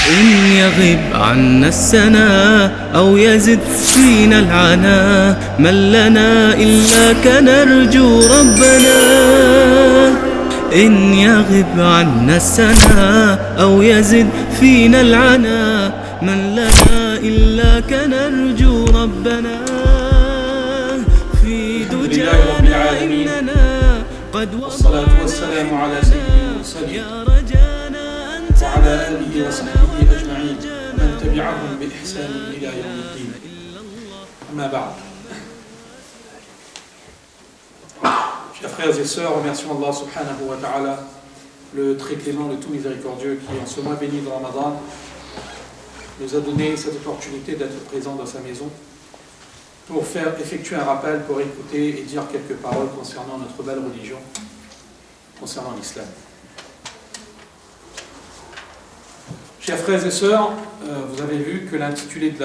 إن يغب عنا السنا أو يزد فينا العنا من لنا إلا كنرجو ربنا. إن يغب عنا السنا أو يزد فينا العنا من لنا إلا كنرجو ربنا. في دجانا إننا قد والصلاة والسلام على سيد المرسلين وعلى آله وصحبه أجمعين ومن تبعهم بإحسان إلى يوم الدين. أما بعد. Chers frères et sœurs, remercions Allah subhanahu wa ta'ala, le très clément, le tout miséricordieux, qui en ce mois béni de Ramadan nous a donné cette opportunité d'être présent dans sa maison pour effectuer un rappel, pour écouter et dire quelques paroles concernant notre belle religion, concernant l'islam. Chers frères et sœurs, vous avez vu que l'intitulé de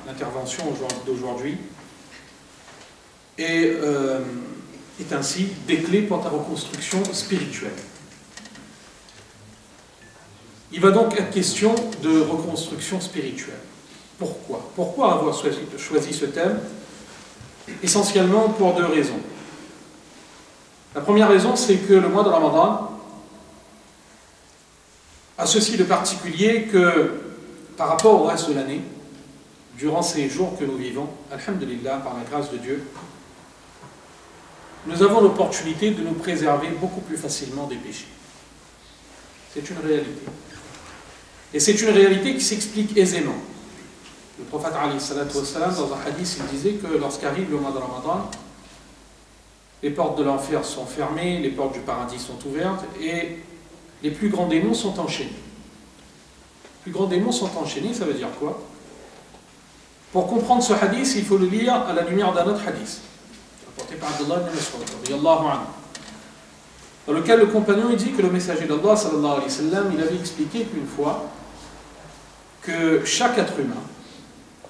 l'intervention d'aujourd'hui est ainsi « Des clés pour ta reconstruction spirituelle ». Il va donc être question de reconstruction spirituelle. Pourquoi ? Pourquoi avoir choisi ce thème ? Essentiellement pour deux raisons. La première raison, c'est que le mois de Ramadan a ceci de particulier que, par rapport au reste de l'année, durant ces jours que nous vivons, alhamdulillah, par la grâce de Dieu, nous avons l'opportunité de nous préserver beaucoup plus facilement des péchés. C'est une réalité. Et c'est une réalité qui s'explique aisément. Le prophète, dans un hadith, il disait que lorsqu'arrive le mois de Ramadan, les portes de l'enfer sont fermées, les portes du paradis sont ouvertes, et les plus grands démons sont enchaînés. Les plus grands démons sont enchaînés, ça veut dire quoi ? Pour comprendre ce hadith, il faut le lire à la lumière d'un autre hadith, rapporté par Abdullah ibn Mas'ud, dans lequel le compagnon il dit que le messager d'Allah, sallallahu alayhi wa sallam, il avait expliqué qu'une fois, que chaque être humain,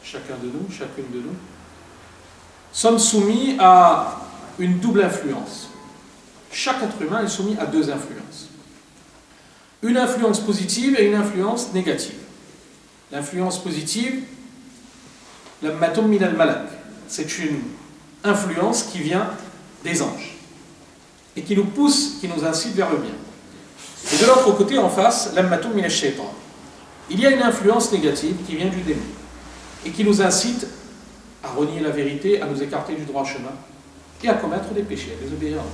chacun de nous, chacune de nous, sommes soumis à une double influence. Chaque être humain est soumis à deux influences. Une influence positive et une influence négative. L'influence positive, l'ammatum min al-malak, c'est une influence qui vient des anges et qui nous pousse, qui nous incite vers le bien. Et de l'autre côté, en face, l'ammatum min al-shaytan. Il y a une influence négative qui vient du démon et qui nous incite à renier la vérité, à nous écarter du droit chemin et à commettre des péchés, à désobéir à Allah.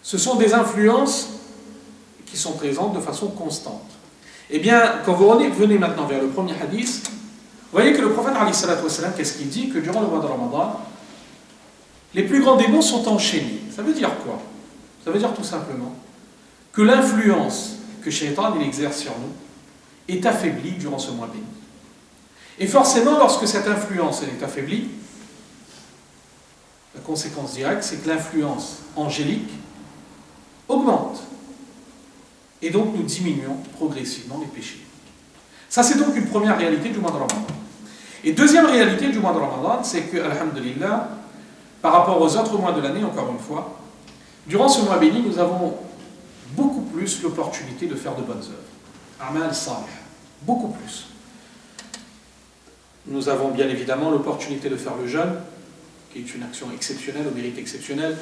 Ce sont des influences qui sont présentes de façon constante. Eh bien, quand vous venez maintenant vers le premier hadith, vous voyez que le prophète, qu'est-ce qu'il dit ? Que durant le mois de Ramadan, les plus grands démons sont enchaînés. Ça veut dire quoi ? Ça veut dire tout simplement que l'influence que Shaitan il exerce sur nous est affaiblie durant ce mois béni. Et forcément, lorsque cette influence elle est affaiblie, la conséquence directe, c'est que l'influence angélique augmente. Et donc, nous diminuons progressivement les péchés. Ça, c'est donc une première réalité du mois de Ramadan. Et deuxième réalité du mois de Ramadan, c'est que, alhamdulillah, par rapport aux autres mois de l'année, encore une fois, durant ce mois béni, nous avons beaucoup plus l'opportunité de faire de bonnes œuvres. Amal salih. Beaucoup plus. Nous avons bien évidemment l'opportunité de faire le jeûne, qui est une action exceptionnelle, au mérite exceptionnel.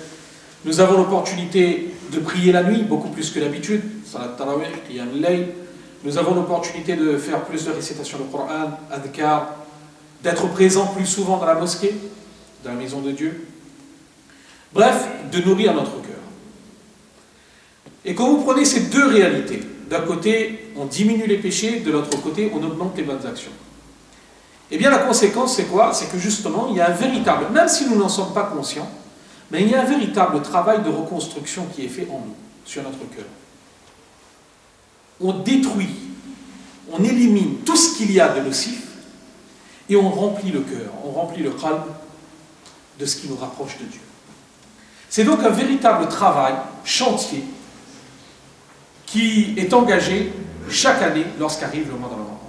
Nous avons l'opportunité de prier la nuit, beaucoup plus que d'habitude, salat tarawih, qiyam al-layl. Nous avons l'opportunité de faire plus de récitation du Coran, adhkar, d'être présent plus souvent dans la mosquée, dans la maison de Dieu. Bref, de nourrir notre cœur. Et quand vous prenez ces deux réalités, d'un côté, on diminue les péchés, de l'autre côté, on augmente les bonnes actions. Eh bien, la conséquence, c'est quoi ? C'est que justement, il y a un véritable, même si nous n'en sommes pas conscients, mais il y a un véritable travail de reconstruction qui est fait en nous, sur notre cœur. On détruit, on élimine tout ce qu'il y a de nocif et on remplit le cœur, on remplit le qalb de ce qui nous rapproche de Dieu. C'est donc un véritable travail, chantier, qui est engagé chaque année lorsqu'arrive le mois de Ramadan.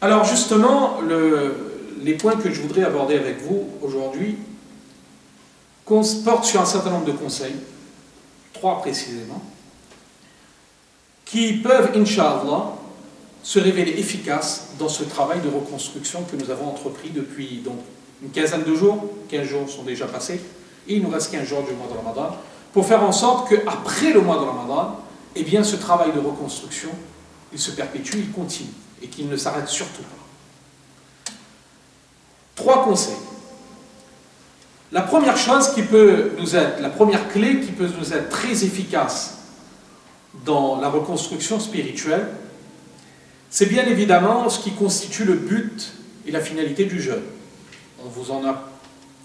Alors justement, les points que je voudrais aborder avec vous aujourd'hui portent sur un certain nombre de conseils, 3 précisément, qui peuvent, Inch'Allah, se révéler efficaces dans ce travail de reconstruction que nous avons entrepris depuis donc, une quinzaine de jours. 15 jours sont déjà passés, et il nous reste 15 jours du mois de Ramadan, pour faire en sorte qu'après le mois de Ramadan, eh bien, ce travail de reconstruction, il se perpétue, il continue, et qu'il ne s'arrête surtout pas. 3 conseils. La première chose qui peut nous être, la première clé qui peut nous être très efficace dans la reconstruction spirituelle, c'est bien évidemment ce qui constitue le but et la finalité du jeûne. On vous en a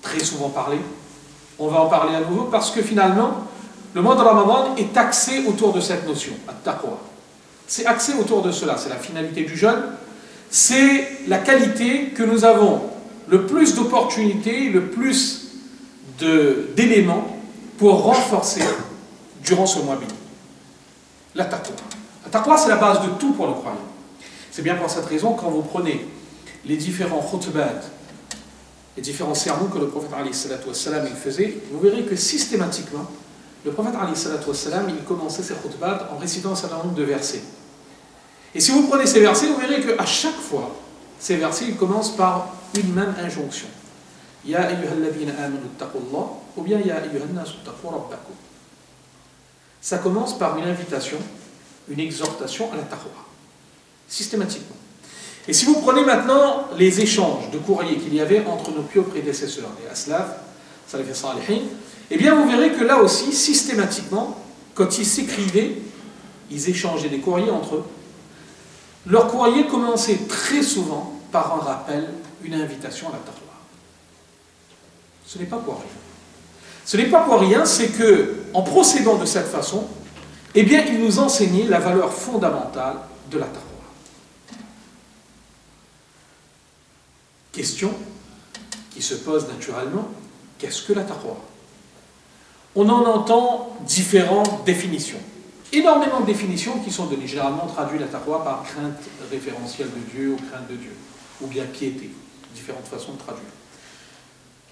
très souvent parlé, on va en parler à nouveau parce que finalement, le mois de Ramadan est axé autour de cette notion, at-taqwa. C'est axé autour de cela, c'est la finalité du jeûne, c'est la qualité que nous avons le plus d'opportunités, le plus d'éléments pour renforcer durant ce mois béni. La taqwa. La taqwa, c'est la base de tout pour le croyant. C'est bien pour cette raison, quand vous prenez les différents khutbats, les différents sermons que le prophète alayhi salatu wassalam, il faisait, vous verrez que systématiquement, le prophète alayhi salatu wassalam, il commençait ses khutbats en récitant un certain nombre de versets. Et si vous prenez ces versets, vous verrez qu'à chaque fois, ces versets, ils commencent par une même injonction. Ya ayyuhalladhina amanu ittaqullah, ou bien Ya ayyuhannasu ittaqu rabbakum. Ça commence par une invitation, une exhortation à la taqwa, systématiquement. Et si vous prenez maintenant les échanges de courriers qu'il y avait entre nos pieux prédécesseurs, les aslaf, salaf et salihin, eh bien vous verrez que là aussi, systématiquement, quand ils s'écrivaient, ils échangeaient des courriers entre eux. Leurs courriers commençaient très souvent par un rappel, une invitation à la taqwa. Ce n'est pas pour rien. Ce n'est pas pour rien, c'est que, en procédant de cette façon, eh bien, il nous enseignait la valeur fondamentale de la taqwa. Question qui se pose naturellement, qu'est-ce que la taqwa? On en entend différentes définitions. Énormément de définitions qui sont données. Généralement, on traduit la taqwa par crainte référentielle de Dieu ou crainte de Dieu, ou bien piété. Différentes façons de traduire.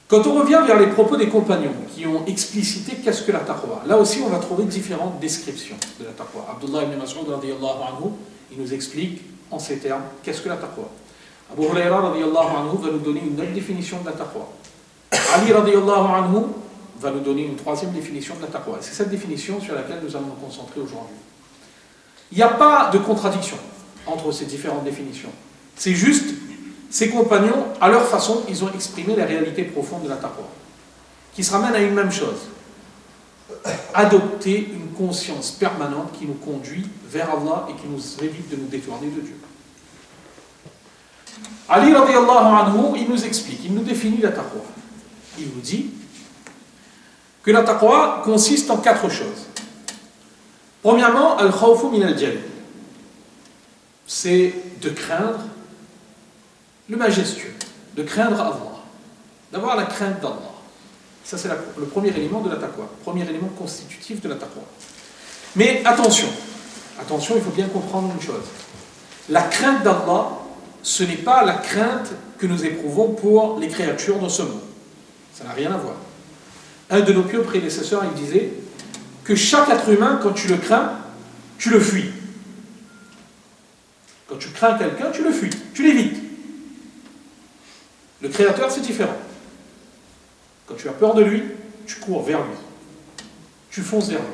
Quand on revient vers les propos des compagnons qui ont explicité qu'est-ce que la taqwa, là aussi on va trouver différentes descriptions de la taqwa. Abdullah ibn Mas'ud radiyallahu anhu, il nous explique en ces termes qu'est-ce que la taqwa. Abu Huraira radiyallahu anhu va nous donner une autre définition de la taqwa. Ali radiyallahu anhu va nous donner une troisième définition de la taqwa. C'est cette définition sur laquelle nous allons nous concentrer aujourd'hui. Il n'y a pas de contradiction entre ces différentes définitions. C'est juste, ces compagnons, à leur façon, ils ont exprimé la réalité profonde de la taqwa, qui se ramène à une même chose. Adopter une conscience permanente qui nous conduit vers Allah et qui nous évite de nous détourner de Dieu. Ali radiyallahu anhu, il nous explique, il nous définit la taqwa. Il nous dit que la taqwa consiste en 4 choses. Premièrement, al-khawfu min al-jal. C'est de craindre le majestueux, de craindre Allah, d'avoir la crainte d'Allah. Ça, c'est le premier élément de la taqwa, premier élément constitutif de la taqwa. Mais attention, il faut bien comprendre une chose. La crainte d'Allah, ce n'est pas la crainte que nous éprouvons pour les créatures dans ce monde. Ça n'a rien à voir. Un de nos pieux prédécesseurs, il disait que chaque être humain, quand tu le crains, tu le fuis. Quand tu crains quelqu'un, tu le fuis, tu l'évites. Le Créateur, c'est différent. Quand tu as peur de lui, tu cours vers lui. Tu fonces vers lui.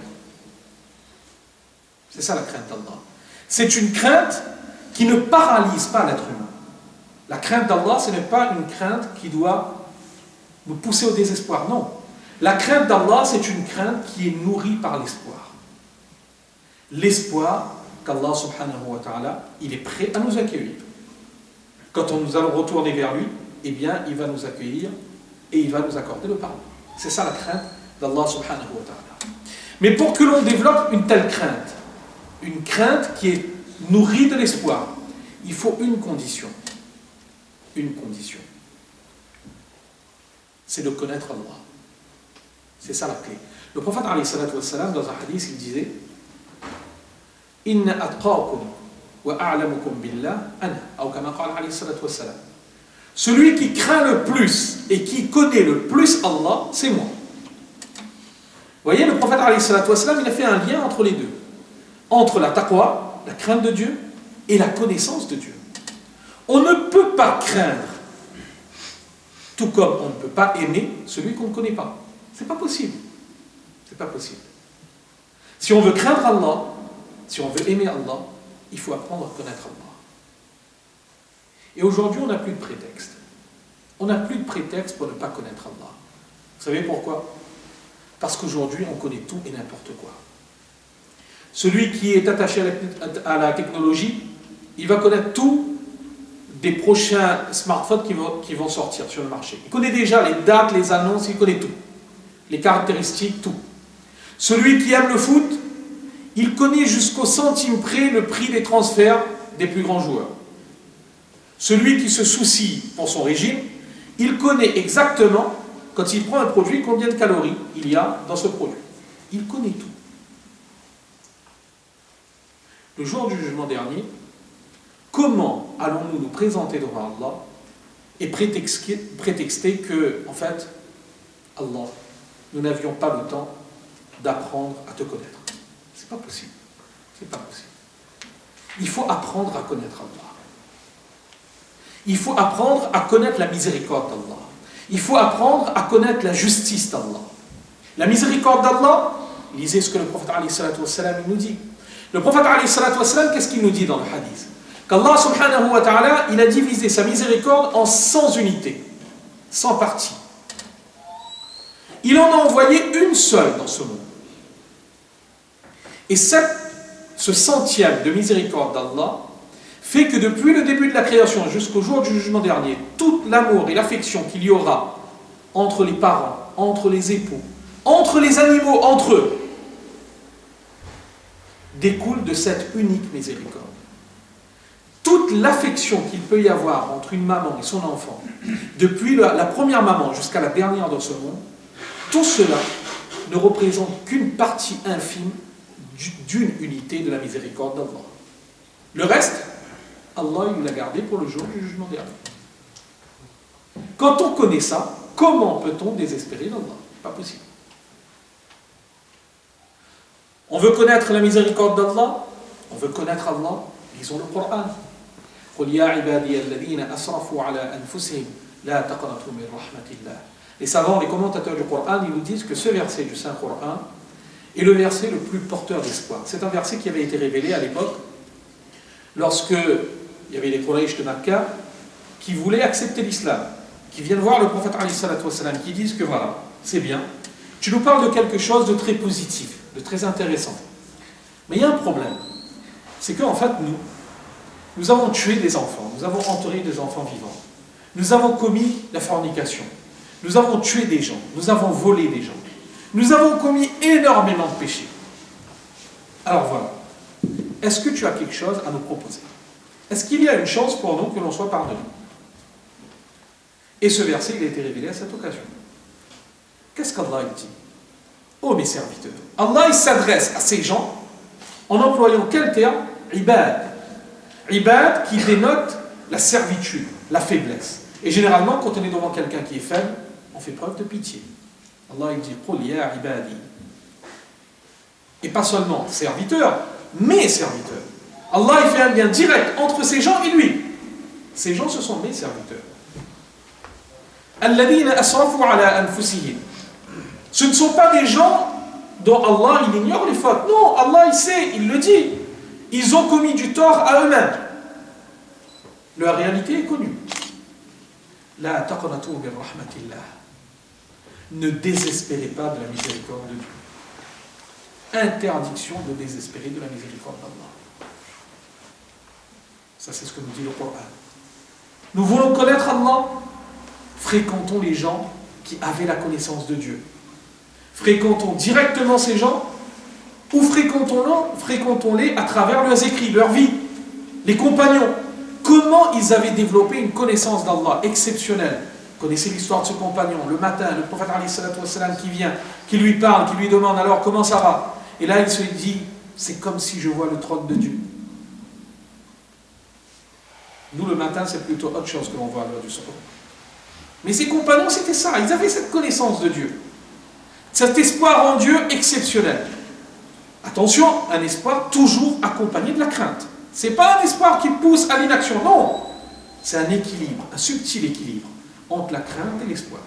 C'est ça la crainte d'Allah. C'est une crainte qui ne paralyse pas l'être humain. La crainte d'Allah, ce n'est pas une crainte qui doit nous pousser au désespoir. Non. La crainte d'Allah, c'est une crainte qui est nourrie par l'espoir. L'espoir qu'Allah subhanahu wa ta'ala, il est prêt à nous accueillir. Quand nous allons retourner vers lui, eh bien, il va nous accueillir et il va nous accorder le pardon. C'est ça la crainte d'Allah subhanahu wa ta'ala. Mais pour que l'on développe une telle crainte, une crainte qui est nourrie de l'espoir, il faut une condition. Une condition. C'est de connaître Allah. C'est ça la clé. Le prophète alayhi salatu wassalam, dans un hadith, il disait Inna atqakum wa a'lamukum billah ana, ou kama qala alayhi salatu wassalam. Celui qui craint le plus et qui connaît le plus Allah, c'est moi. Vous voyez, le prophète alayhi salatu wassalam, il a fait un lien entre les deux. entre la taqwa, la crainte de Dieu, et la connaissance de Dieu. On ne peut pas craindre, tout comme on ne peut pas aimer celui qu'on ne connaît pas. C'est pas possible. C'est pas possible. Si on veut craindre Allah, si on veut aimer Allah, il faut apprendre à connaître Allah. Et aujourd'hui, on n'a plus de prétexte. On n'a plus de prétexte pour ne pas connaître Allah. Vous savez pourquoi? Parce qu'aujourd'hui, on connaît tout et n'importe quoi. Celui qui est attaché à la technologie, il va connaître tout des prochains smartphones qui vont sortir sur le marché. Il connaît déjà les dates, les annonces, il connaît tout. Les caractéristiques, tout. Celui qui aime le foot, il connaît jusqu'au centime près le prix des transferts des plus grands joueurs. Celui qui se soucie pour son régime, il connaît exactement, quand il prend un produit, combien de calories il y a dans ce produit. Il connaît tout. Le jour du jugement dernier, comment allons-nous nous présenter devant Allah et prétexter que, en fait, Allah, nous n'avions pas le temps d'apprendre à te connaître? C'est pas possible. C'est pas possible. Il faut apprendre à connaître Allah. Il faut apprendre à connaître la miséricorde d'Allah. Il faut apprendre à connaître la justice d'Allah. La miséricorde d'Allah, lisez ce que le prophète nous dit. Le prophète, qu'est-ce qu'il nous dit dans le hadith? Qu'Allah subhanahu wa ta'ala, il a divisé sa miséricorde en 100 unités, 100 parties. Il en a envoyé une seule dans ce monde. Et ce centième de miséricorde d'Allah fait que depuis le début de la création jusqu'au jour du jugement dernier, tout l'amour et l'affection qu'il y aura entre les parents, entre les époux, entre les animaux, entre eux, découle de cette unique miséricorde. Toute l'affection qu'il peut y avoir entre une maman et son enfant, depuis la première maman jusqu'à la dernière dans ce monde, tout cela ne représente qu'une partie infime d'une unité de la miséricorde d'Allah. Le reste, Allah il l'a gardé pour le jour du jugement dernier. Quand on connaît ça, comment peut-on désespérer d'Allah? Pas possible. On veut connaître la miséricorde d'Allah, on veut connaître Allah, lisons le Coran. Les savants, les commentateurs du Coran, ils nous disent que ce verset du Saint-Coran est le verset le plus porteur d'espoir. C'est un verset qui avait été révélé à l'époque lorsque il y avait les Quraysh de Makkah qui voulaient accepter l'islam, qui viennent voir le prophète qui disent que voilà, c'est bien, tu nous parles de quelque chose de très positif, de très intéressant. Mais il y a un problème, c'est qu'en fait nous avons tué des enfants, nous avons enterré des enfants vivants, nous avons commis la fornication, nous avons tué des gens, nous avons volé des gens, nous avons commis énormément de péchés. Alors voilà, est-ce que tu as quelque chose à nous proposer? Est-ce qu'il y a une chance pour nous que l'on soit pardonné? Et ce verset, il a été révélé à cette occasion. Qu'est-ce qu'Allah dit? Oh mes serviteurs, Allah il s'adresse à ces gens en employant quel terme? Ibad. Ibad qui dénote la servitude, la faiblesse. Et généralement, quand on est devant quelqu'un qui est faible, on fait preuve de pitié. Allah il dit Qul ya ibadi. Et pas seulement serviteurs, mes serviteurs. Allah il fait un lien direct entre ces gens et lui. Ces gens, ce sont mes serviteurs. Alladhina asrafu ala anfusihim. Ce ne sont pas des gens dont Allah il ignore les fautes. Non, Allah il sait, il le dit. Ils ont commis du tort à eux-mêmes. Leur réalité est connue. La taqnatu min rahmatillah. Ne désespérez pas de la miséricorde de Dieu. Interdiction de désespérer de la miséricorde d'Allah. Ça, c'est ce que nous dit le Coran. Nous voulons connaître Allah. Fréquentons les gens qui avaient la connaissance de Dieu. Fréquentons directement ces gens ou fréquentons-les à travers leurs écrits, leur vie, les compagnons. Comment ils avaient développé une connaissance d'Allah exceptionnelle. Vous connaissez l'histoire de ce compagnon. Le matin, le prophète qui vient, qui lui parle, qui lui demande alors comment ça va. Et là, il se dit, c'est comme si je vois le trône de Dieu. Nous, le matin, c'est plutôt autre chose que l'on voit à l'heure du soir. Mais ces compagnons, c'était ça. Ils avaient cette connaissance de Dieu. Cet espoir en Dieu exceptionnel. À Attention, un espoir toujours accompagné de la crainte. Ce n'est pas un espoir qui pousse à l'inaction, non. C'est un équilibre, un subtil équilibre entre la crainte et l'espoir.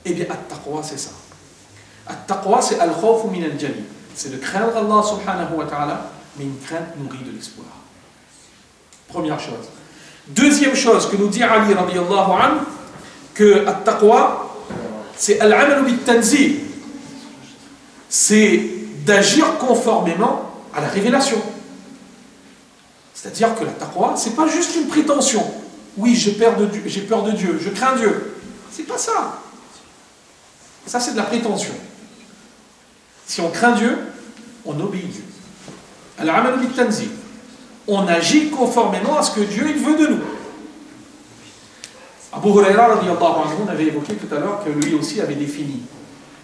Eh bien, at-taqwa, c'est ça. At-taqwa, c'est al-khawfu min al-jali. C'est de craindre Allah subhanahu wa ta'ala, mais une crainte nourrie de l'espoir. Première chose. Deuxième chose que nous dit Ali radiyallahu anhu, que at-taqwa, c'est al-amalu bit-tanzil. C'est d'agir conformément à la révélation. C'est-à-dire que la taqwa, c'est pas juste une prétention. Oui, j'ai peur de Dieu, je crains Dieu. C'est pas ça. Ça, c'est de la prétention. Si on craint Dieu, on obéit Dieu. Al-amalu bit-tanzil. On agit conformément à ce que Dieu il veut de nous. Abu Huraira radiyallahu anhu, on avait évoqué tout à l'heure que lui aussi avait défini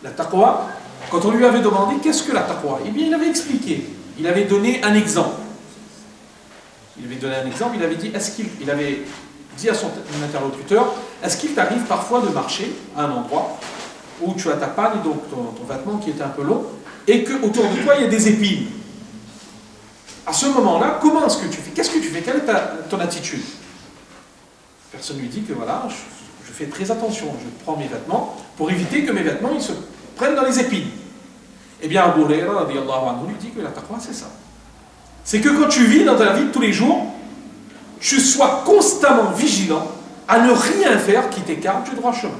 la taqwa. Quand on lui avait demandé qu'est-ce que la taqwa, eh bien il avait expliqué, il avait donné un exemple. Il avait dit, il avait dit à son interlocuteur, est-ce qu'il t'arrive parfois de marcher à un endroit où tu as ta panne, donc ton vêtement qui est un peu long, et qu'autour de toi il y a des épines. À ce moment-là, comment est-ce que tu fais? Qu'est-ce que tu fais? Quelle est ton attitude? Personne lui dit que voilà, je fais très attention, je prends mes vêtements pour éviter que mes vêtements ils se prennent dans les épines. Eh bien, Abu Huraira radiyallahu anhu lui dit que la taqwa c'est ça. C'est que quand tu vis dans ta vie de tous les jours, tu sois constamment vigilant à ne rien faire qui t'écarte du droit chemin.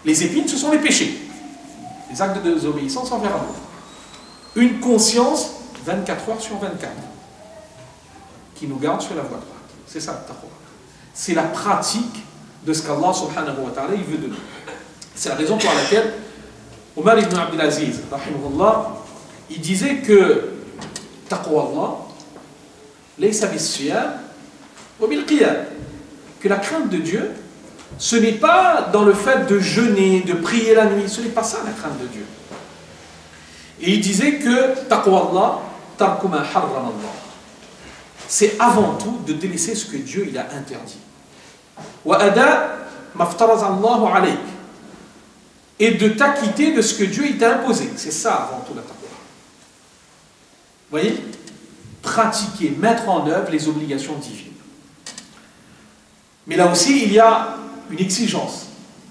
Les épines, ce sont les péchés, les actes de désobéissance envers Allah. Une conscience 24 heures sur 24 qui nous garde sur la voie droite. C'est ça, le taqwa. C'est la pratique de ce qu'Allah subhanahu wa ta'ala il veut de nous. C'est la raison pour laquelle Omar ibn Abdelaziz, rahimahullah, il disait que taqwa Allah, laysa bis-siyam wa bil-qiyam, que la crainte de Dieu, ce n'est pas dans le fait de jeûner, de prier la nuit, ce n'est pas ça la crainte de Dieu. Et il disait que taqwa Allah, tarku ma harram Allah, c'est avant tout de délaisser ce que Dieu il a interdit. Wa ada maftaraz Allahu alayk, et de t'acquitter de ce que Dieu il t'a imposé. C'est ça avant tout la taqwa. Vous voyez? Pratiquer, mettre en œuvre les obligations divines. Mais là aussi, il y a une exigence.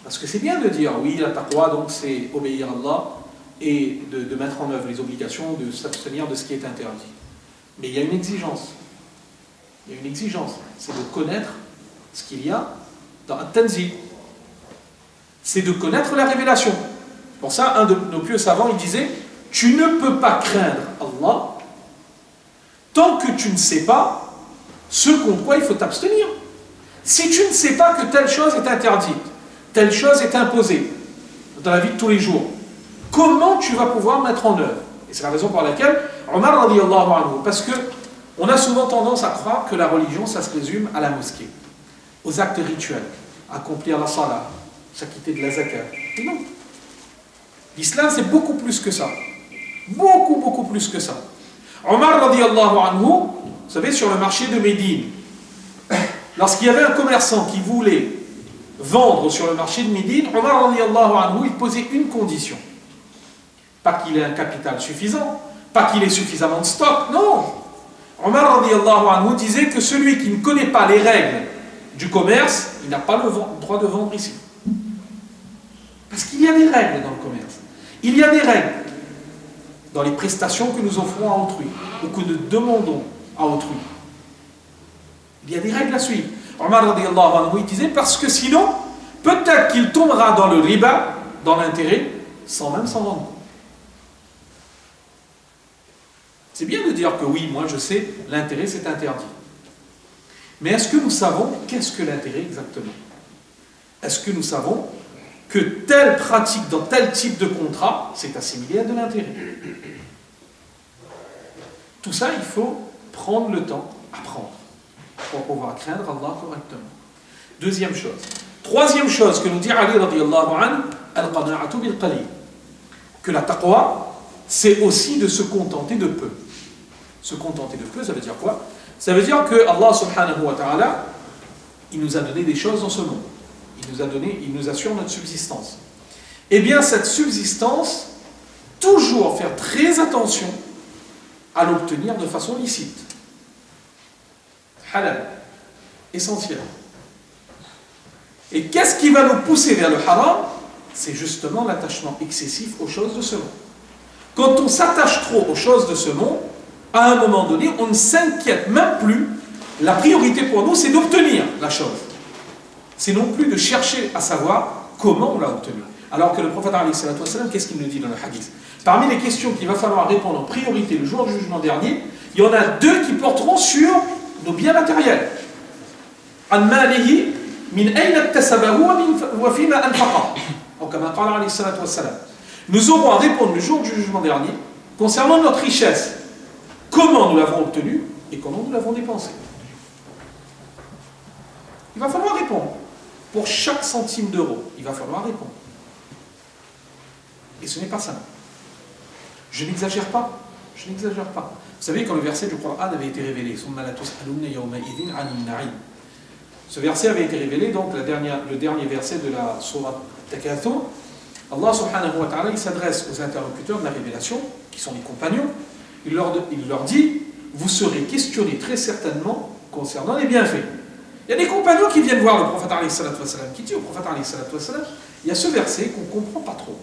Parce que c'est bien de dire, oui, la taqwa, donc c'est obéir à Allah et de mettre en œuvre les obligations, de s'abstenir de ce qui est interdit. Mais il y a une exigence. Il y a une exigence. C'est de connaître ce qu'il y a dans At-Tanzil. C'est de connaître la révélation. Pour ça, un de nos pieux savants, il disait, tu ne peux pas craindre Allah tant que tu ne sais pas ce contre quoi il faut t'abstenir. Si tu ne sais pas que telle chose est interdite, telle chose est imposée dans la vie de tous les jours, comment tu vas pouvoir mettre en œuvre? Et c'est la raison pour laquelle Omar radiyallahu anhu, parce que on a souvent tendance à croire que la religion, ça se résume à la mosquée, aux actes rituels, accomplir la salat, s'acquitter de la zakat. Et non. L'islam, c'est beaucoup plus que ça. Beaucoup, beaucoup plus que ça. Omar radiyallahu anhu, vous savez, sur le marché de Médine, lorsqu'il y avait un commerçant qui voulait vendre sur le marché de Médine, Omar radiyallahu anhu, il posait une condition. Pas qu'il ait un capital suffisant, pas qu'il ait suffisamment de stock, non. Omar radiyallahu anhu disait que celui qui ne connaît pas les règles du commerce, il n'a pas le droit de vendre ici. Parce qu'il y a des règles dans le commerce. Il y a des règles dans les prestations que nous offrons à autrui ou que nous demandons à autrui. Il y a des règles à suivre. Omar radiyallahu anhu, il disait parce que sinon, peut-être qu'il tombera dans le riba, dans l'intérêt, sans même s'en rendre compte. C'est bien de dire que oui, moi je sais, l'intérêt c'est interdit. Mais est-ce que nous savons qu'est-ce que l'intérêt exactement? Est-ce que nous savons que telle pratique dans tel type de contrat, c'est assimilé à de l'intérêt? Tout ça, il faut prendre le temps, apprendre, pour pouvoir craindre Allah correctement. Deuxième chose. Troisième chose que nous dit Ali radiyallahu anhu, al-qana'atu bil-qalil. Que la taqwa, c'est aussi de se contenter de peu. Se contenter de peu, ça veut dire quoi? Ça veut dire que Allah subhanahu wa ta'ala, il nous a donné des choses dans ce monde. Il nous assure notre subsistance. Eh bien, cette subsistance, toujours faire très attention à l'obtenir de façon licite. Halal, essentiel. Et qu'est-ce qui va nous pousser vers le haram? C'est justement l'attachement excessif aux choses de ce monde. Quand on s'attache trop aux choses de ce monde, à un moment donné, on ne s'inquiète même plus. La priorité pour nous, c'est d'obtenir la chose. C'est non plus de chercher à savoir comment on l'a obtenue. Alors que le prophète, qu'est-ce qu'il nous dit dans le hadith? Parmi les questions qu'il va falloir répondre en priorité le jour du jugement dernier, il y en a deux qui porteront sur nos biens matériels. An malihi min ayna iktasabahu wa fima anfaqa. Nous aurons à répondre le jour du jugement dernier concernant notre richesse. Comment nous l'avons obtenue et comment nous l'avons dépensée. Il va falloir répondre. Pour chaque centime d'euro, il va falloir répondre. Et ce n'est pas simple. Je n'exagère pas. Je n'exagère pas. Vous savez, quand le verset du Coran avait été révélé, ce verset avait été révélé, donc le dernier verset de la Sourate Takathur. Allah subhanahu wa ta'ala, il s'adresse aux interlocuteurs de la révélation, qui sont les compagnons. Il leur dit, vous serez questionnés très certainement concernant les bienfaits. Il y a des compagnons qui viennent voir le prophète alayhi salatu wassalam, qui dit au prophète alayhi salatu wassalam, il y a ce verset qu'on ne comprend pas trop.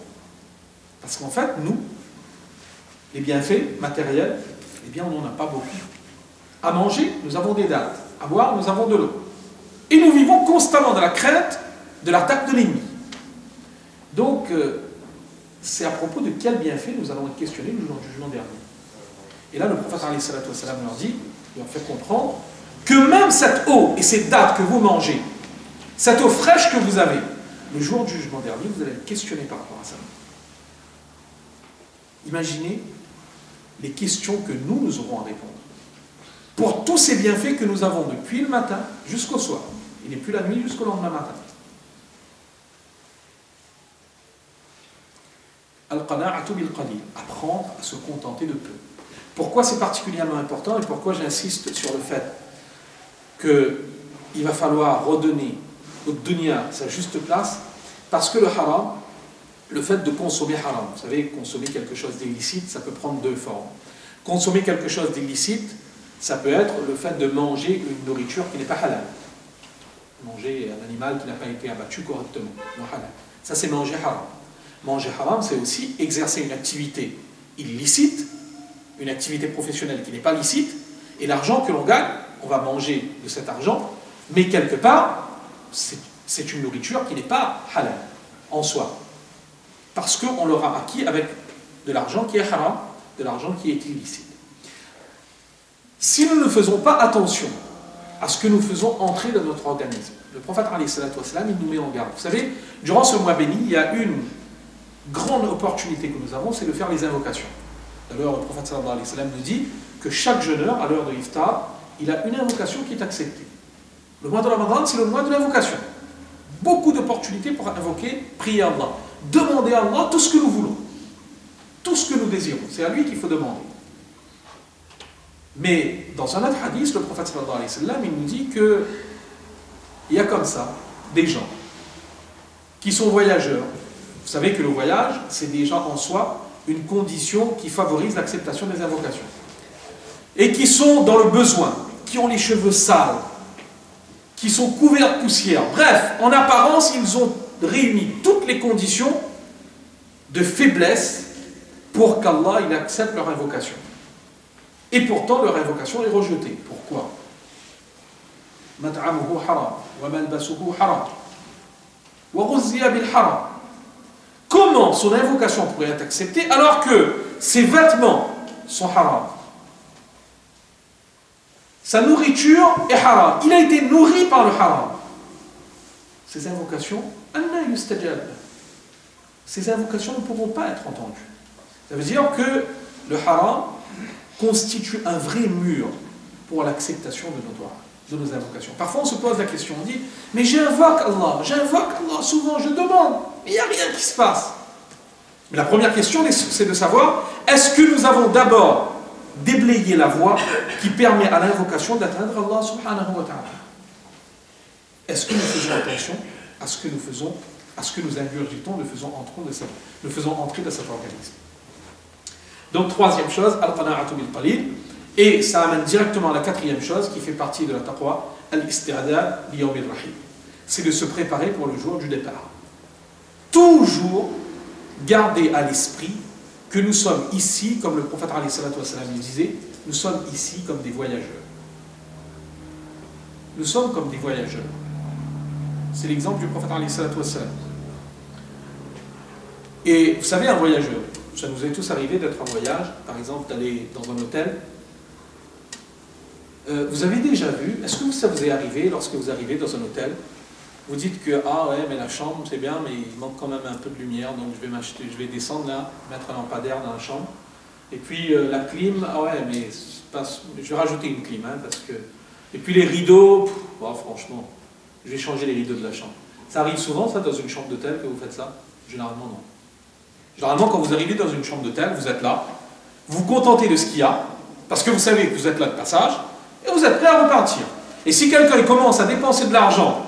Parce qu'en fait, nous, les bienfaits matériels, eh bien, on n'en a pas beaucoup. À manger, nous avons des dates. À boire, nous avons de l'eau. Et nous vivons constamment dans la crainte de l'attaque de l'ennemi. Donc, c'est à propos de quel bienfait nous allons être questionnés le jour du jugement dernier. Et là, le prophète alayhi salatu wassalam leur dit, il leur fait comprendre, que même cette eau et cette dates que vous mangez, cette eau fraîche que vous avez, le jour du jugement dernier, vous allez être questionné par rapport à ça. Imaginez les questions que nous aurons à répondre. Pour tous ces bienfaits que nous avons depuis le matin jusqu'au soir. Et depuis la nuit jusqu'au lendemain matin. Al-qana'atu bil-qalil. Apprendre à se contenter de peu. Pourquoi c'est particulièrement important et pourquoi j'insiste sur le fait qu'il va falloir redonner au dunya sa juste place? Parce que le haram, le fait de consommer haram, vous savez, consommer quelque chose d'illicite, ça peut prendre deux formes. Consommer quelque chose d'illicite, ça peut être le fait de manger une nourriture qui n'est pas halal. Manger un animal qui n'a pas été abattu correctement, non halal. Ça, c'est manger haram. Manger haram, c'est aussi exercer une activité illicite, une activité professionnelle qui n'est pas licite, et l'argent que l'on gagne, on va manger de cet argent, mais quelque part, c'est une nourriture qui n'est pas halal en soi. Parce qu'on l'aura acquis avec de l'argent qui est haram, de l'argent qui est illicite. Si nous ne faisons pas attention à ce que nous faisons entrer dans notre organisme, le prophète alayhi salatu wassalam, il nous met en garde. Vous savez, durant ce mois béni, il y a une grande opportunité que nous avons, c'est de faire les invocations. D'ailleurs, le prophète sallallahu alayhi wa sallam nous dit que chaque jeûneur, à l'heure de l'iftar, il a une invocation qui est acceptée. Le mois de Ramadan, c'est le mois de l'invocation. Beaucoup d'opportunités pour invoquer, prier Allah. Demander à Allah tout ce que nous voulons. Tout ce que nous désirons. C'est à lui qu'il faut demander. Mais dans un autre hadith, le prophète sallallahu alayhi wa sallam, il nous dit que il y a comme ça des gens qui sont voyageurs. Vous savez que le voyage, c'est déjà en soi une condition qui favorise l'acceptation des invocations. Et qui sont dans le besoin, qui ont les cheveux sales, qui sont couverts de poussière. Bref, en apparence, ils ont réuni toutes les conditions de faiblesse pour qu'Allah il accepte leur invocation. Et pourtant, leur invocation est rejetée. Pourquoi? Mat'amuhu haram, wa malbasuhu haram, wa ghuzziya bil haram. Comment son invocation pourrait être acceptée alors que ses vêtements sont haram? Sa nourriture est haram. Il a été nourri par le haram. Ces invocations, anna yustajab. Ces invocations ne pourront pas être entendues. Ça veut dire que le haram constitue un vrai mur pour l'acceptation de nos invocations. Parfois on se pose la question, on dit, mais j'invoque Allah souvent, je demande, mais il n'y a rien qui se passe. Mais la première question, c'est de savoir, est-ce que nous avons d'abord déblayé la voie qui permet à l'invocation d'atteindre Allah subhanahu wa ta'ala? Est-ce que nous faisons attention à ce que nous faisons, à ce que nous ingurgitons, le faisons entrer de cet organisme? Donc, troisième chose, al-qana'atu bil qalil. Et ça amène directement à la quatrième chose qui fait partie de la taqwa, al-isti'dad li yawm al-rahim. C'est de se préparer pour le jour du départ. Toujours garder à l'esprit que nous sommes ici, comme le prophète alayhi salatu wassalam disait, nous sommes ici comme des voyageurs. Nous sommes comme des voyageurs. C'est l'exemple du prophète alayhi salatu wassalam. Et vous savez, un voyageur, ça nous est tous arrivé d'être en voyage, par exemple d'aller dans un hôtel. Vous avez déjà vu, est-ce que ça vous est arrivé lorsque vous arrivez dans un hôtel, vous dites que ah ouais mais la chambre c'est bien mais il manque quand même un peu de lumière donc je vais descendre là, mettre un lampadaire dans la chambre et puis la clim, ah ouais mais je vais rajouter une clim hein, parce que et puis les rideaux, oh, franchement je vais changer les rideaux de la chambre. Ça arrive souvent ça dans une chambre d'hôtel que vous faites ça? Généralement non. Généralement quand vous arrivez dans une chambre d'hôtel, vous êtes là, vous vous contentez de ce qu'il y a parce que vous savez que vous êtes là de passage et vous êtes prêt à repartir. Et si quelqu'un commence à dépenser de l'argent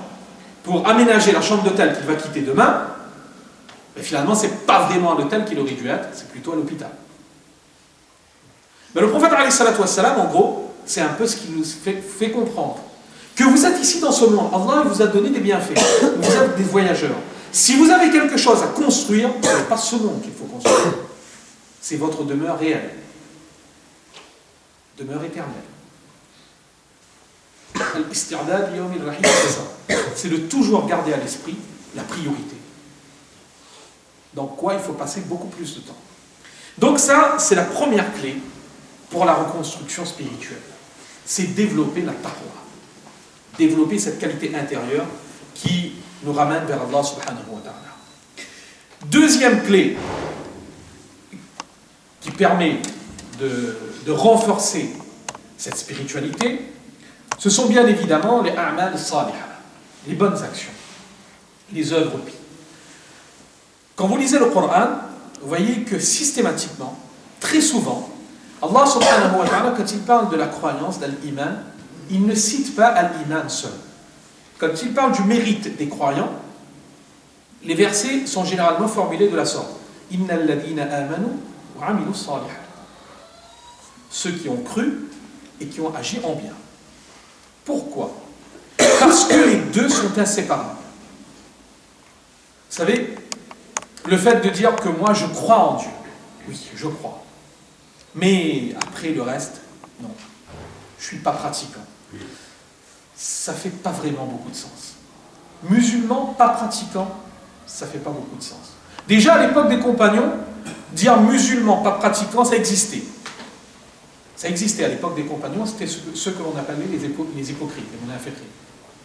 pour aménager la chambre d'hôtel qu'il va quitter demain, mais finalement, ce n'est pas vraiment à l'hôtel qu'il aurait dû être, c'est plutôt à l'hôpital. Mais le prophète, alayhi salatu wassalam, en gros, c'est un peu ce qui nous fait comprendre que vous êtes ici dans ce monde. Allah vous a donné des bienfaits. Vous êtes des voyageurs. Si vous avez quelque chose à construire, ce n'est pas ce monde qu'il faut construire. C'est votre demeure réelle. Demeure éternelle. Al-isti'dad li yawm al-rahim, c'est ça. C'est de toujours garder à l'esprit la priorité. Donc quoi, il faut passer beaucoup plus de temps. Donc ça, c'est la première clé pour la reconstruction spirituelle. C'est développer la taqwa. Développer cette qualité intérieure qui nous ramène vers Allah subhanahu wa ta'ala. Deuxième clé qui permet de renforcer cette spiritualité, ce sont bien évidemment les a'mal salihah, les bonnes actions, les œuvres pieuses. Quand vous lisez le Coran, vous voyez que systématiquement, très souvent, Allah subhanahu wa ta'ala, quand il parle de la croyance, d'al-iman, il ne cite pas al-iman seul. Quand il parle du mérite des croyants, les versets sont généralement formulés de la sorte. Innal ladina amanu wa amilu salihah. Ceux qui ont cru et qui ont agi en bien. Pourquoi? Parce que les deux sont inséparables. Vous savez, le fait de dire que moi je crois en Dieu, oui, je crois. Mais après le reste, non. Je ne suis pas pratiquant. Ça ne fait pas vraiment beaucoup de sens. Musulman, pas pratiquant, ça ne fait pas beaucoup de sens. Déjà à l'époque des compagnons, dire musulman, pas pratiquant, ça existait. Ça existait à l'époque des compagnons, c'était ceux que l'on appelait les hypocrites, les munafiqin.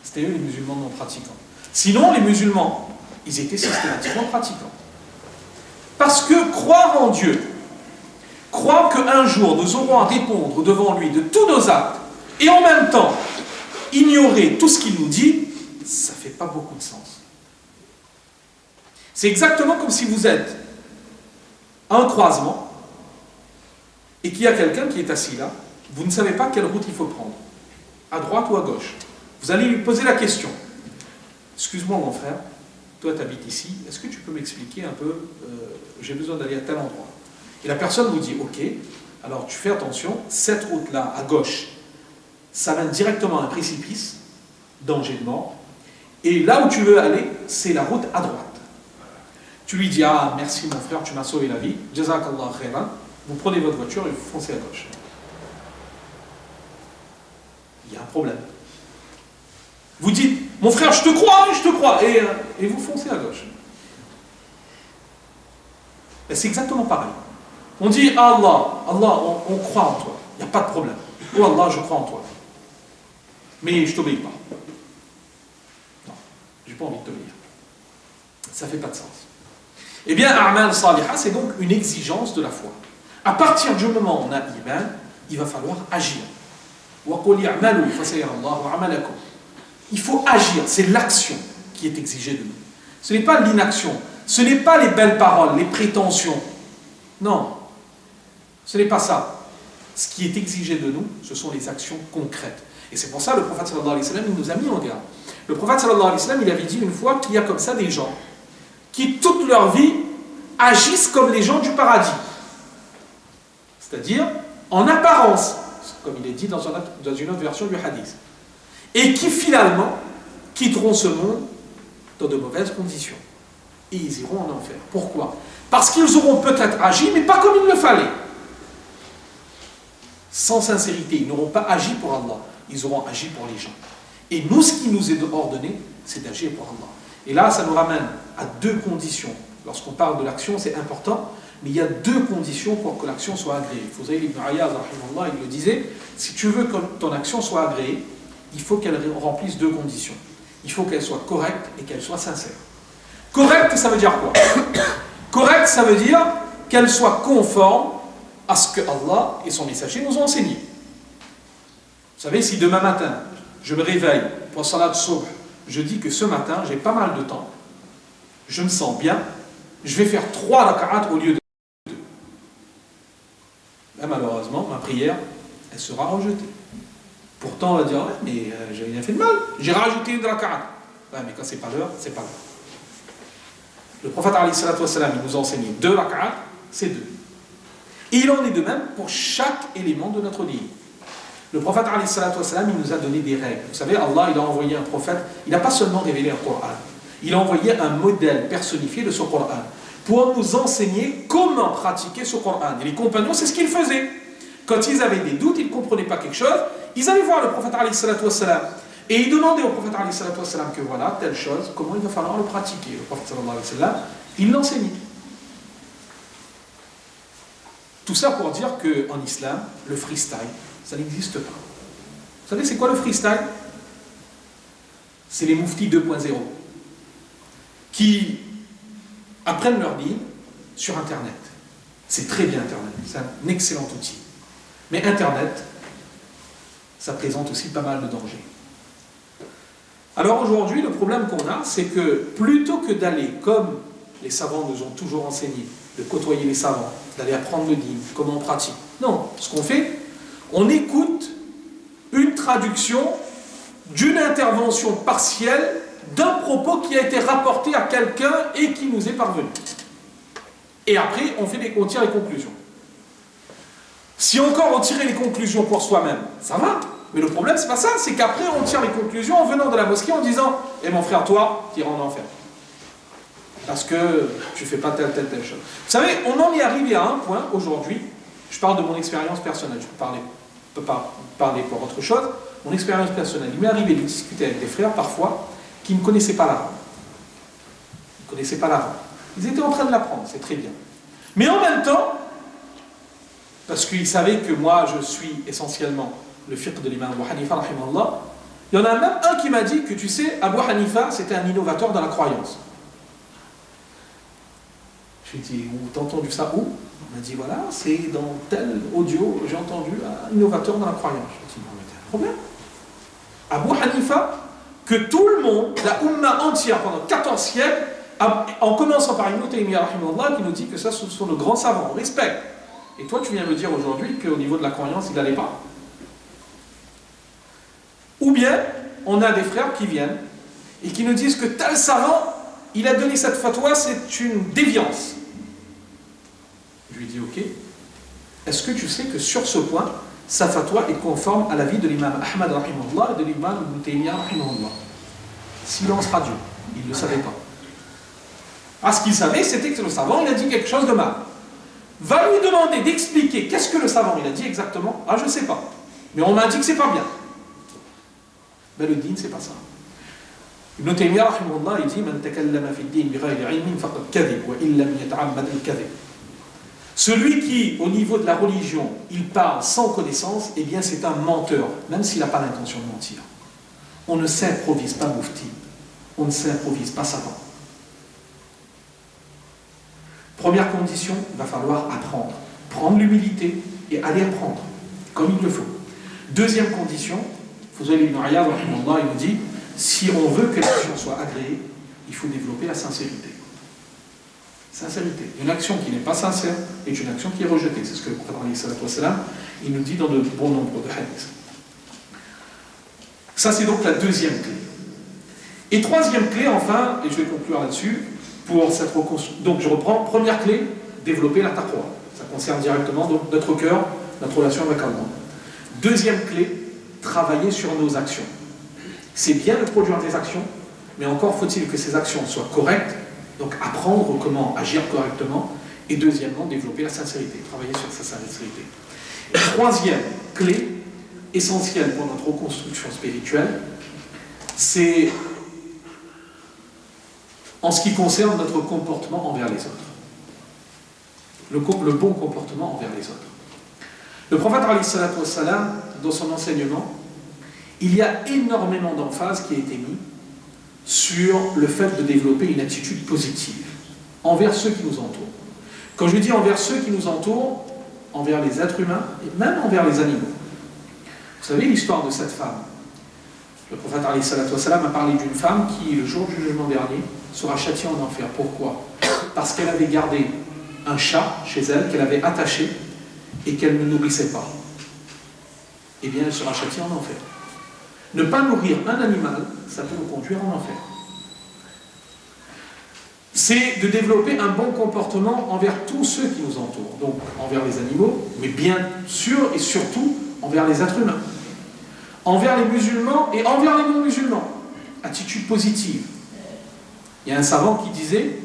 C'était eux les musulmans non pratiquants. Sinon, les musulmans, ils étaient systématiquement pratiquants. Parce que croire en Dieu, croire qu'un jour nous aurons à répondre devant lui de tous nos actes, et en même temps ignorer tout ce qu'il nous dit, ça ne fait pas beaucoup de sens. C'est exactement comme si vous êtes à un croisement, et qu'il y a quelqu'un qui est assis là, vous ne savez pas quelle route il faut prendre, à droite ou à gauche. Vous allez lui poser la question. Excuse-moi mon frère, toi tu habites ici, est-ce que tu peux m'expliquer un peu, j'ai besoin d'aller à tel endroit. Et la personne vous dit, ok, alors tu fais attention, cette route-là, à gauche, ça mène directement à un précipice, danger de mort, et là où tu veux aller, c'est la route à droite. Tu lui dis, ah merci mon frère, tu m'as sauvé la vie, jazakallah khairan. Vous prenez votre voiture et vous foncez à gauche. Il y a un problème. Vous dites, mon frère, je te crois, et vous foncez à gauche. Et c'est exactement pareil. On dit, Allah, on croit en toi, il n'y a pas de problème. Oh Allah, je crois en toi. Mais je ne t'obéis pas. Non, je n'ai pas envie de t'obéir. Ça ne fait pas de sens. Eh bien, a'mal salihah, c'est donc une exigence de la foi. À partir du moment où on a l'iman, il va falloir agir. Il faut agir, c'est l'action qui est exigée de nous. Ce n'est pas l'inaction, ce n'est pas les belles paroles, les prétentions. Non, ce n'est pas ça. Ce qui est exigé de nous, ce sont les actions concrètes. Et c'est pour ça que le prophète sallallahu alayhi wa sallam, il nous a mis en garde. Le prophète sallallahu alayhi wa sallam, il avait dit une fois qu'il y a comme ça des gens qui toute leur vie agissent comme les gens du paradis. c'est-à-dire en apparence, comme il est dit dans une autre version du hadith, et qui finalement quitteront ce monde dans de mauvaises conditions. Et ils iront en enfer. Pourquoi? Parce qu'ils auront peut-être agi, mais pas comme il le fallait. Sans sincérité, ils n'auront pas agi pour Allah, ils auront agi pour les gens. Et nous, ce qui nous est ordonné, c'est d'agir pour Allah. Et là, ça nous ramène à deux conditions. Lorsqu'on parle de l'action, c'est important, mais il y a deux conditions pour que l'action soit agréée. Fudayl ibn Iyad, il le disait, si tu veux que ton action soit agréée, il faut qu'elle remplisse deux conditions. Il faut qu'elle soit correcte et qu'elle soit sincère. Correcte, ça veut dire quoi? Correcte, ça veut dire qu'elle soit conforme à ce que Allah et son messager nous ont enseigné. Vous savez, si demain matin, je me réveille pour Salat Subh, je dis que ce matin, j'ai pas mal de temps, je me sens bien, je vais faire 3 raka'at au lieu de 2. Là, malheureusement, ma prière, elle sera rejetée. Pourtant, on va dire, ouais, mais j'ai rien fait de mal, j'ai rajouté une raka'at. Ouais, mais quand c'est pas l'heure, c'est pas l'heure. Le prophète, il nous a enseigné 2 raka'at, c'est 2. Et il en est de même pour chaque élément de notre dîn. Le prophète, il nous a donné des règles. Vous savez, Allah, il a envoyé un prophète, il n'a pas seulement révélé un Coran, il a envoyé un modèle personnifié de ce Coran pour nous enseigner comment pratiquer ce Coran. Et les compagnons, c'est ce qu'ils faisaient. Quand ils avaient des doutes, ils ne comprenaient pas quelque chose, ils allaient voir le prophète, et ils demandaient au prophète, que voilà, telle chose, comment il va falloir le pratiquer. Le prophète, il l'enseignait. Tout ça pour dire qu'en islam, le freestyle, ça n'existe pas. Vous savez, c'est quoi le freestyle? C'est les mouftis 2.0 qui apprennent leur dîn sur Internet. C'est très bien Internet, c'est un excellent outil. Mais Internet, ça présente aussi pas mal de dangers. Alors aujourd'hui, le problème qu'on a, c'est que plutôt que d'aller, comme les savants nous ont toujours enseigné, de côtoyer les savants, d'aller apprendre le dîn, comment on pratique. Non, ce qu'on fait, on écoute une traduction d'une intervention partielle d'un propos qui a été rapporté à quelqu'un et qui nous est parvenu. Et après, on tire les conclusions. Si encore on tirait les conclusions pour soi-même, ça va. Mais le problème, c'est pas ça, c'est qu'après, on tire les conclusions en venant de la mosquée en disant « Eh mon frère, toi, tu iras en enfer. Parce que tu fais pas telle chose. » Vous savez, on en est arrivé à un point aujourd'hui, je parle de mon expérience personnelle, je peux pas parler pour autre chose, mon expérience personnelle. Il m'est arrivé de discuter avec des frères parfois qui ne connaissaient pas l'arabe. Ils ne connaissaient pas l'arabe. Ils étaient en train de l'apprendre, c'est très bien. Mais en même temps, parce qu'ils savaient que moi je suis essentiellement le fiqh de l'imam Abu Hanifa, rahimahullah, il y en a même un qui m'a dit que tu sais, Abu Hanifa c'était un innovateur dans la croyance. Je lui ai dit, t'as entendu ça où? On m'a dit, voilà, c'est dans tel audio, j'ai entendu un innovateur dans la croyance. Je lui ai dit, non, mais t'as un problème. Abu Hanifa, que tout le monde, la Ummah entière pendant 14 siècles, en commençant par Ibn Taymiyyah, rahimahullah, qui nous dit que ça, ce sont de grands savants, on respecte. Et toi, tu viens me dire aujourd'hui qu'au niveau de la croyance, il n'allait pas. Ou bien, on a des frères qui viennent et qui nous disent que tel savant, il a donné cette fatwa, c'est une déviance. Je lui dis, ok, est-ce que tu sais que sur ce point, sa fatwa est conforme à l'avis de l'imam Ahmad rahimahullah et de l'imam Ibn Taymiyyah rahimahullah? Silence radio, il ne le savait pas. Parce qu'il savait, c'était que le savant, il a dit quelque chose de mal. Va lui demander d'expliquer qu'est-ce que le savant il a dit exactement. Ah, je ne sais pas. Mais on m'a dit que c'est pas bien. Ben le dîn, c'est pas ça. Ibn Taymiyyah rahimahullah, il dit Man takallama fi ad-din bighayri ilmin faqad kadhib wa illam yata'ammad al-kadhib. Celui qui, au niveau de la religion, il parle sans connaissance, eh bien c'est un menteur, même s'il n'a pas l'intention de mentir. On ne s'improvise pas mufti. On ne s'improvise pas savant. Première condition, il va falloir apprendre. Prendre l'humilité et aller apprendre, comme il le faut. Deuxième condition, Fudayl ibn Iyad, il nous dit, si on veut que l'action soit agréée, il faut développer la sincérité. Sincérité. Une action qui n'est pas sincère est une action qui est rejetée. C'est ce que le prophète il nous dit dans de bon nombre de hadiths. Ça, c'est donc la deuxième clé. Et troisième clé, enfin, et je vais conclure là-dessus, pour cette reconstruction. Donc, je reprends. Première clé, développer la taqwa. Ça concerne directement donc, notre cœur, notre relation avec Allah. Deuxième clé, travailler sur nos actions. C'est bien de produire des actions, mais encore faut-il que ces actions soient correctes, donc apprendre comment agir correctement, et deuxièmement, développer la sincérité, travailler sur sa sincérité. Et troisième clé, essentielle pour notre reconstruction spirituelle, c'est en ce qui concerne notre comportement envers les autres. Le bon comportement envers les autres. Le prophète, alayhi salatu wassalam, dans son enseignement, il y a énormément d'emphase qui a été mise sur le fait de développer une attitude positive envers ceux qui nous entourent. Quand je dis envers ceux qui nous entourent, envers les êtres humains et même envers les animaux. Vous savez l'histoire de cette femme. Le prophète alayhi salatu wassalam a parlé d'une femme qui, le jour du jugement dernier, sera châtiée en enfer. Pourquoi? Parce qu'elle avait gardé un chat chez elle, qu'elle avait attaché et qu'elle ne nourrissait pas. Eh bien, elle sera châtiée en enfer. Ne pas nourrir un animal, ça peut nous conduire en enfer. C'est de développer un bon comportement envers tous ceux qui nous entourent, donc envers les animaux, mais bien sûr et surtout envers les êtres humains, envers les musulmans et envers les non-musulmans. Attitude positive. Il y a un savant qui disait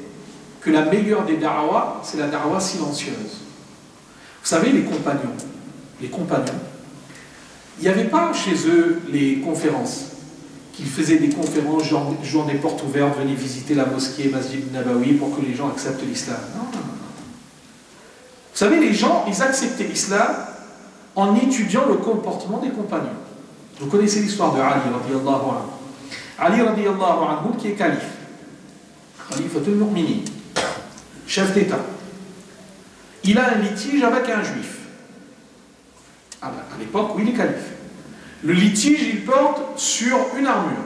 que la meilleure des da'wah, c'est la da'wah silencieuse. Vous savez, les compagnons, il n'y avait pas chez eux les conférences, qu'ils faisaient des conférences, genre des portes ouvertes, venez visiter la mosquée Masjid Nabawi pour que les gens acceptent l'islam. Non. Vous savez, les gens, ils acceptaient l'islam en étudiant le comportement des compagnons. Vous connaissez l'histoire de Ali radiyallahu anhu. Ali radiyallahu anhu qui est calife. Khalifatul Mu'minin, chef d'État. Il a un litige avec un juif. À l'époque où il est calife. Le litige, il porte sur une armure.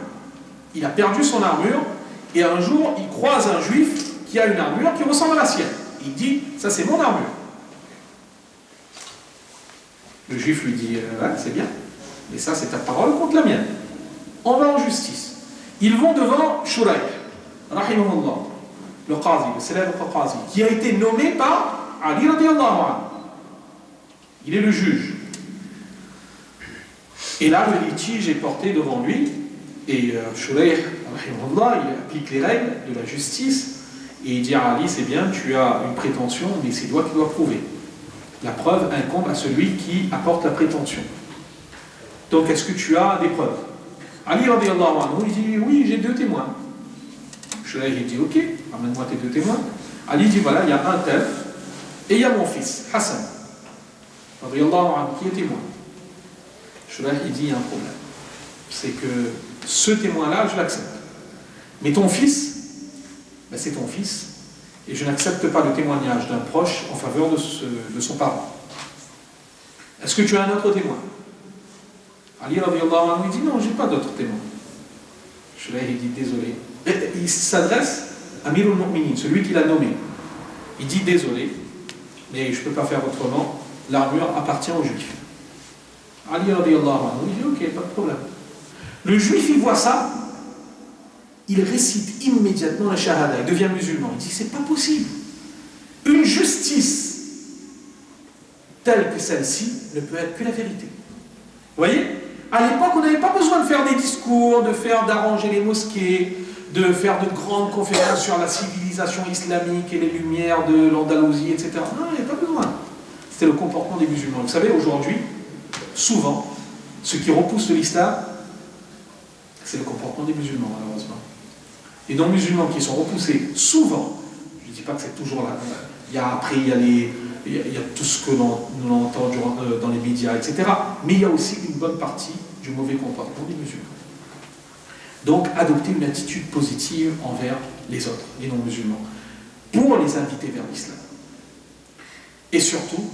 Il a perdu son armure et un jour, il croise un juif qui a une armure qui ressemble à la sienne. Il dit, ça c'est mon armure. Le juif lui dit, ouais, c'est bien, mais ça c'est ta parole contre la mienne. On va en justice. Ils vont devant Shuraih, rahimahullah, le qazi, le célèbre qazi, qui a été nommé par Ali radiyallahu anhu. Il est le juge. Et là, le litige est porté devant lui, et Shuraih, rahimahullah, il applique les règles de la justice, et il dit à Ali, c'est bien, tu as une prétention, mais c'est toi qui dois prouver. La preuve incombe à celui qui apporte la prétention. Donc, est-ce que tu as des preuves? Ali radiyallahu anhu, il dit, oui, j'ai 2 témoins. Shuraih, il dit, ok, ramène-moi tes 2 témoins. Ali dit, voilà, il y a un tel, et il y a mon fils, Hassan, radiyallahu anhu, qui est témoin. Shuraih, il dit, il y a un problème. C'est que ce témoin-là, je l'accepte. Mais ton fils, ben c'est ton fils, et je n'accepte pas le témoignage d'un proche en faveur de son parent. Est-ce que tu as un autre témoin? Ali radiyallahu anhu, il dit, non, je n'ai pas d'autre témoin. Shuraih, il dit, désolé. Et il s'adresse à Amirul Mu'minin, celui qui l'a nommé. Il dit, désolé, mais je ne peux pas faire autrement, l'armure appartient aux juifs. Ali radiyallahu anhu, il dit, ok, pas de problème. Le juif, il voit ça, il récite immédiatement la shahada, il devient musulman. Il dit, c'est pas possible. Une justice telle que celle-ci ne peut être que la vérité. Vous voyez? À l'époque, on n'avait pas besoin de faire des discours, d'arranger les mosquées, de faire de grandes conférences sur la civilisation islamique et les lumières de l'Andalousie, etc. Non, il n'y avait pas besoin. C'était le comportement des musulmans. Vous savez, aujourd'hui, souvent, ce qui repousse l'islam, c'est le comportement des musulmans, malheureusement. Les non-musulmans qui sont repoussés souvent, je ne dis pas que c'est toujours là, il y a tout ce que l'on entend dans les médias, etc. Mais il y a aussi une bonne partie du mauvais comportement des musulmans. Donc, adopter une attitude positive envers les autres, les non-musulmans, pour les inviter vers l'islam. Et surtout,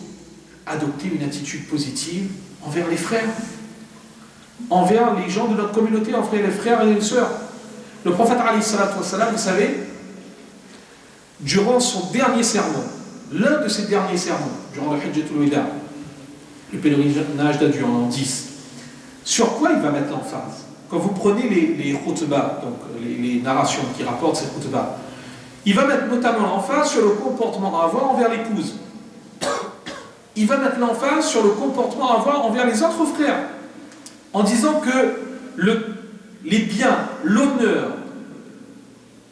adopter une attitude positive envers les frères, envers les gens de notre communauté, envers les frères et les sœurs. Le prophète, alayhi salatu wassalam, vous savez, durant son dernier sermon, l'un de ses derniers sermons, durant le Hajjatul Wida, le pèlerinage d'adieu en l'an 10, sur quoi il va mettre l'emphase? Quand vous prenez les khutbah, donc les narrations qui rapportent ces khutbah, il va mettre notamment l'emphase sur le comportement à avoir envers l'épouse. il va mettre l'emphase sur le comportement à avoir envers les autres frères, en disant que les biens, l'honneur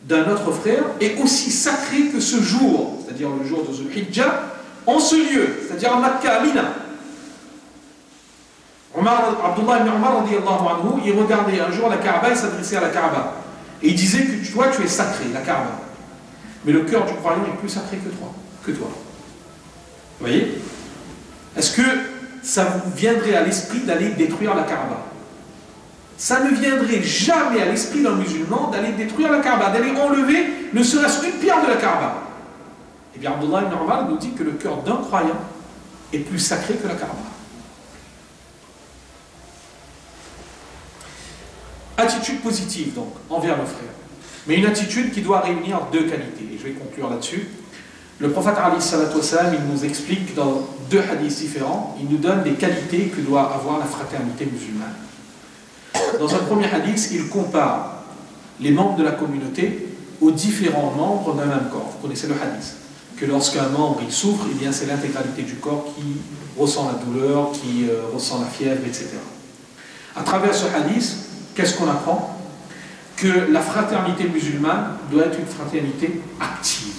d'un autre frère est aussi sacré que ce jour, c'est-à-dire le jour de Zulhijjah, en ce lieu, c'est-à-dire à Makkah, à Mina. Abdullah ibn Omar, il regardait un jour la Kaaba, il s'adressait à la Kaaba. Et il disait que toi, tu es sacré, la Kaaba. Mais le cœur du croyant est plus sacré que toi. Vous voyez? Est-ce que ça vous viendrait à l'esprit d'aller détruire la Kaaba? Ça ne viendrait jamais à l'esprit d'un musulman d'aller détruire la Kaaba, d'aller enlever ne serait-ce qu'une pierre de la Kaaba. Eh bien, Abdullah ibn Omar nous dit que le cœur d'un croyant est plus sacré que la Kaaba. Attitude positive, donc, envers le frère. Mais une attitude qui doit réunir deux qualités. Et je vais conclure là-dessus. Le prophète, il nous explique dans deux hadiths différents, il nous donne des qualités que doit avoir la fraternité musulmane. Dans un premier hadith, il compare les membres de la communauté aux différents membres d'un même corps. Vous connaissez le hadith. Que lorsqu'un membre il souffre, eh bien c'est l'intégralité du corps qui ressent la douleur, qui ressent la fièvre, etc. À travers ce hadith, qu'est-ce qu'on apprend? Que la fraternité musulmane doit être une fraternité active,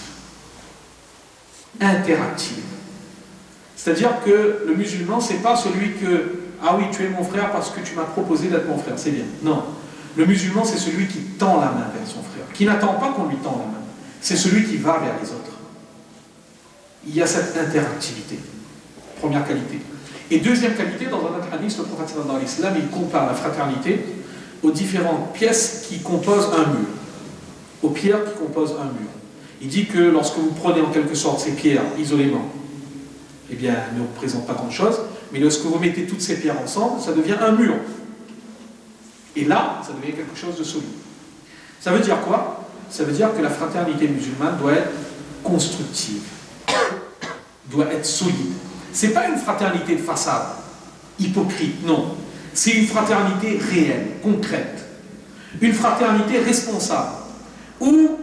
interactive. C'est-à-dire que le musulman, c'est pas celui que ah oui, tu es mon frère parce que tu m'as proposé d'être mon frère, c'est bien. Non. Le musulman, c'est celui qui tend la main vers son frère, qui n'attend pas qu'on lui tende la main. C'est celui qui va vers les autres. Il y a cette interactivité. Première qualité. Et deuxième qualité, dans un autre hadith, le prophète sallallahu alayhi wa sallam, il compare la fraternité aux différentes pièces qui composent un mur, aux pierres qui composent un mur. Il dit que lorsque vous prenez en quelque sorte ces pierres isolément, eh bien, elles ne représentent pas grand-chose, mais lorsque vous mettez toutes ces pierres ensemble, ça devient un mur. Et là, ça devient quelque chose de solide. Ça veut dire quoi? Ça veut dire que la fraternité musulmane doit être constructive, doit être solide. Ce n'est pas une fraternité de façade, hypocrite, non. C'est une fraternité réelle, concrète. Une fraternité responsable, où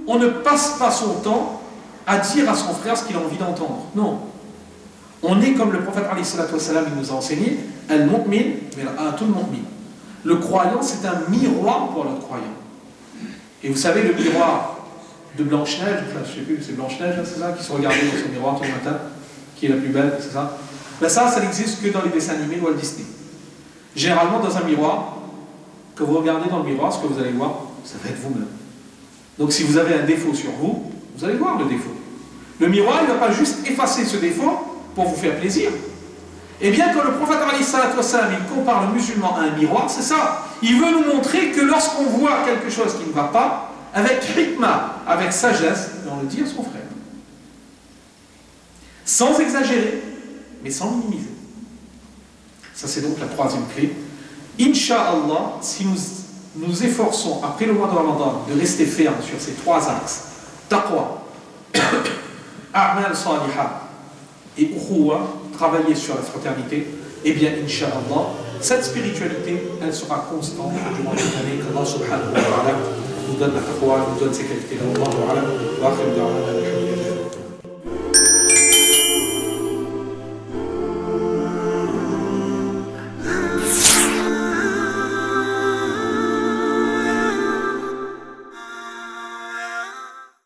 on ne passe pas son temps à dire à son frère ce qu'il a envie d'entendre. Non. On est comme le prophète alayhi salatu wa salam, il nous a enseigné, al-mu'min, mir'atul mu'min. Le croyant, c'est un miroir pour l'autre croyant. Et vous savez, le miroir de Blanche-Neige, enfin, je ne sais plus, c'est Blanche-Neige, c'est ça, qui se regardait dans son miroir tout le matin, qui est la plus belle, c'est ça? Ben ça n'existe que dans les dessins animés de Walt Disney. Généralement, dans un miroir, que vous regardez dans le miroir, ce que vous allez voir, ça va être vous-même. Donc si vous avez un défaut sur vous, vous allez voir le défaut. Le miroir, il ne va pas juste effacer ce défaut pour vous faire plaisir. Et bien quand le prophète alayhi salatu wa salam, il compare le musulman à un miroir, c'est ça. Il veut nous montrer que lorsqu'on voit quelque chose qui ne va pas, avec hikmah, avec sagesse, on le dit à son frère. Sans exagérer, mais sans minimiser. Ça c'est donc la troisième clé. Inch'Allah, si nous nous efforçons, après le mois de Ramadan, de rester fermes sur ces trois axes, taqwa, a'mal salihah et ukhuwa, travailler sur la fraternité, eh bien, Inch'Allah, cette spiritualité, elle sera constante durant toute l'année, qu'Allah subhanahu wa ta'ala nous donne la taqwa, nous donne ces qualités-là. Wallahu a'lam, wa akhiru da'wana.